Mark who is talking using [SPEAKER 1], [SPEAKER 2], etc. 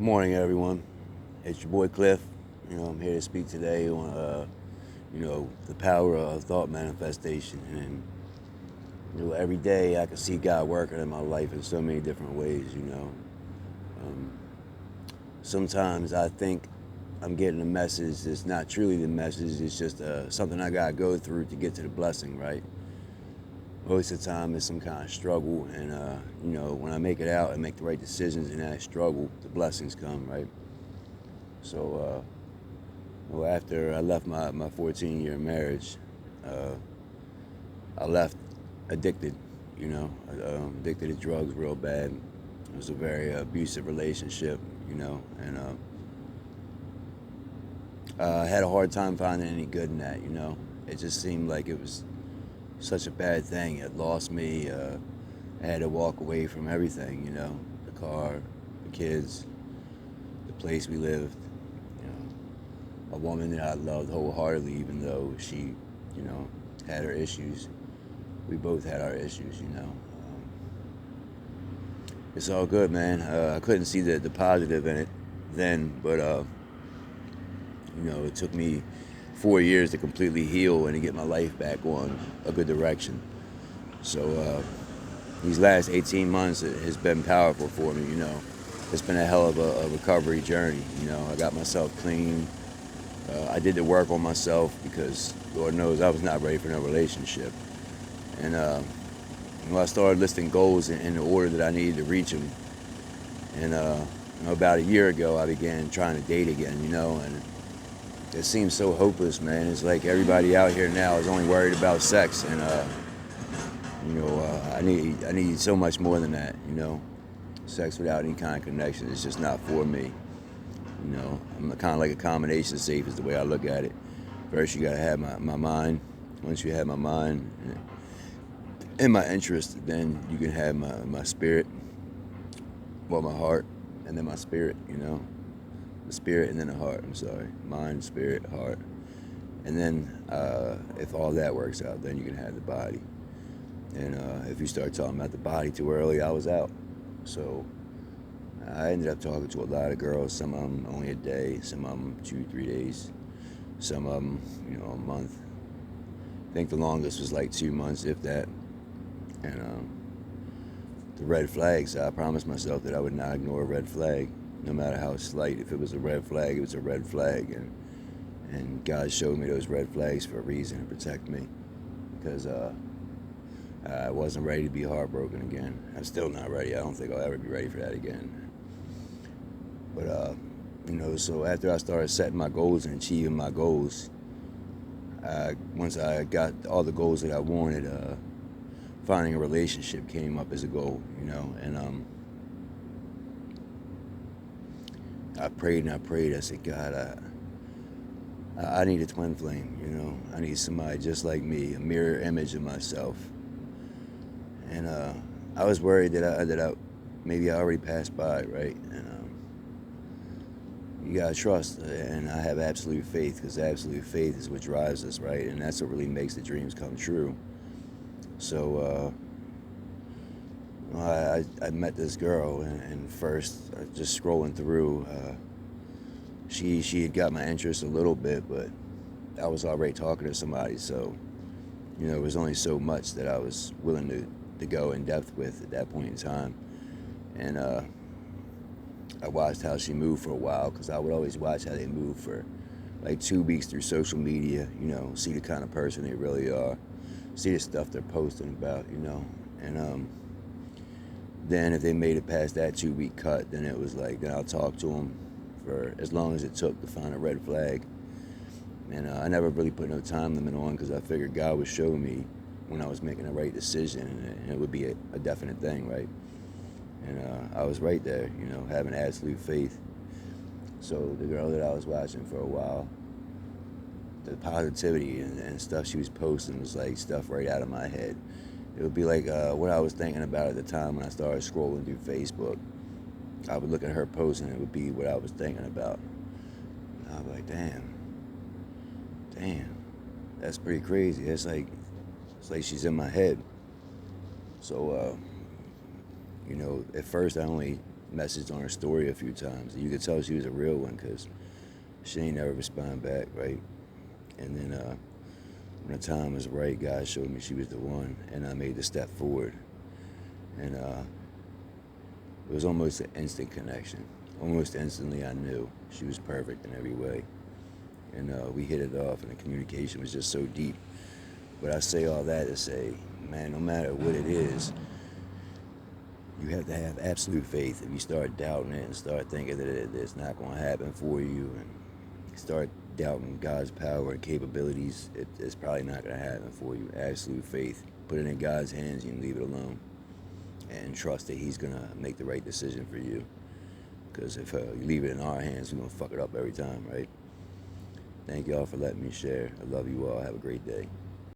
[SPEAKER 1] Good morning, everyone. It's your boy Cliff. I'm here to speak today on, the power of thought manifestation. And, every day I can see God working in my life in so many different ways. Um, Sometimes I think I'm getting a message that's not truly the message. It's just something I got to go through to get to the blessing, right? Most of the time it's some kind of struggle. And, when I make it out and make the right decisions in that struggle, the blessings come, right? So, after I left my 14-year marriage, uh, I left addicted, addicted to drugs real bad. It was a very abusive relationship, and I had a hard time finding any good in that. It just seemed like it was such a bad thing. It lost me. I had to walk away from everything, the car, the kids, the place we lived, you know, a woman that I loved wholeheartedly, even though she, had her issues. We both had our issues. It's all good, man. I couldn't see the positive in it then, but, it took me 4 years to completely heal and to get my life back on a good direction. So these last 18 months has been powerful for me. It's been a hell of a recovery journey. I got myself clean. I did the work on myself because Lord knows I was not ready for no relationship. And I started listing goals in the order that I needed to reach them. And about a year ago, I began trying to date again. And it seems so hopeless, man. It's like everybody out here now is only worried about sex, and I need so much more than that. Sex without any kind of connection is just not for me. I'm kind of like a combination safe is the way I look at it. First, you gotta have my mind. Once you have my mind and my interest, then you can have my spirit, well, my heart, and then my spirit. The spirit and then the heart. I'm sorry, mind, spirit, heart, and then if all that works out, then you can have the body. And if you start talking about the body too early, I was out. So I ended up talking to a lot of girls. Some of them only a day, some of them 2-3 days, some of them a month. I think the longest was like 2 months, if that. And the red flags, I promised myself that I would not ignore a red flag, no matter how slight. If it was a red flag, it was a red flag. And God showed me those red flags for a reason, to protect me. Because I wasn't ready to be heartbroken again. I'm still not ready. I don't think I'll ever be ready for that again. But, so after I started setting my goals and achieving my goals, once I got all the goals that I wanted, finding a relationship came up as a goal, and I prayed and I prayed. I said, God, I need a twin flame, I need somebody just like me, a mirror image of myself. And I was worried that maybe I already passed by, right? And you gotta trust, and I have absolute faith, because absolute faith is what drives us, right? And that's what really makes the dreams come true. So I met this girl, and first, just scrolling through, she had got my interest a little bit, but I was already talking to somebody, so there was only so much that I was willing to go in depth with at that point in time. And I watched how she moved for a while, because I would always watch how they move for like 2 weeks through social media, see the kind of person they really are, see the stuff they're posting about, and then if they made it past that 2-week cut, then it was like, then I'll talk to them for as long as it took to find a red flag. And I never really put no time limit on, because I figured God would show me when I was making the right decision, and it would be a definite thing, right? And I was right there, having absolute faith. So the girl that I was watching for a while, the positivity and stuff she was posting was like stuff right out of my head. It would be like what I was thinking about at the time when I started scrolling through Facebook. I would look at her post, and it would be what I was thinking about. And I was like, damn, that's pretty crazy. It's like she's in my head. So, at first I only messaged on her story a few times. And you could tell she was a real one because she ain't never respond back, right? And then when the time was right, God showed me she was the one, and I made the step forward. And it was almost an instant connection. Almost instantly, I knew she was perfect in every way. And we hit it off, and the communication was just so deep. But I say all that to say, man, no matter what it is, you have to have absolute faith. If you start doubting it and start thinking that it's not going to happen for you, and start doubting God's power and capabilities, it's probably not going to happen for you. Absolute faith. Put it in God's hands and leave it alone. And trust that He's going to make the right decision for you. Because if you leave it in our hands, we're going to fuck it up every time, right? Thank y'all for letting me share. I love you all. Have a great day.